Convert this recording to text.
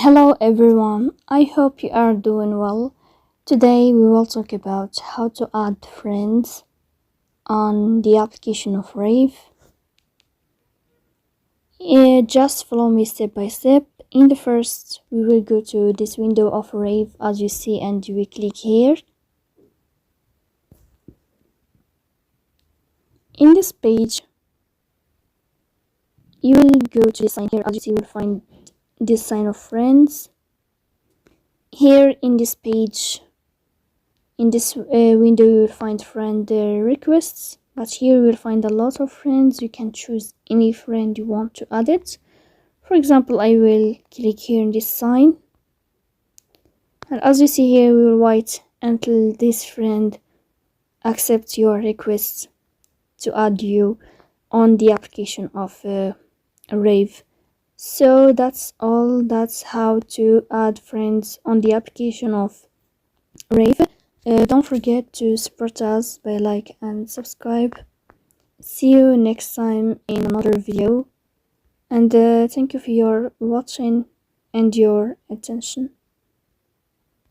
Hello everyone, I hope you are doing well. Today we will talk about how to add friends on the application of Rave. Just follow me step by step. In the first, we will go to this window of Rave as you see and we click here. In this page, you will go to this sign here. As you see, you will find this sign of friends. Here in this page, in this window, you will find friend requests, but here you will find a lot of friends. You can choose any friend you want to add it. For example, I will click here in this sign, and as you see here, we will wait until this friend accepts your request to add you on the application of Rave. So that's all. That's how to add friends on the application of Rave. Don't forget to support us by like and subscribe. See you next time in another video, and thank you for your watching and your attention.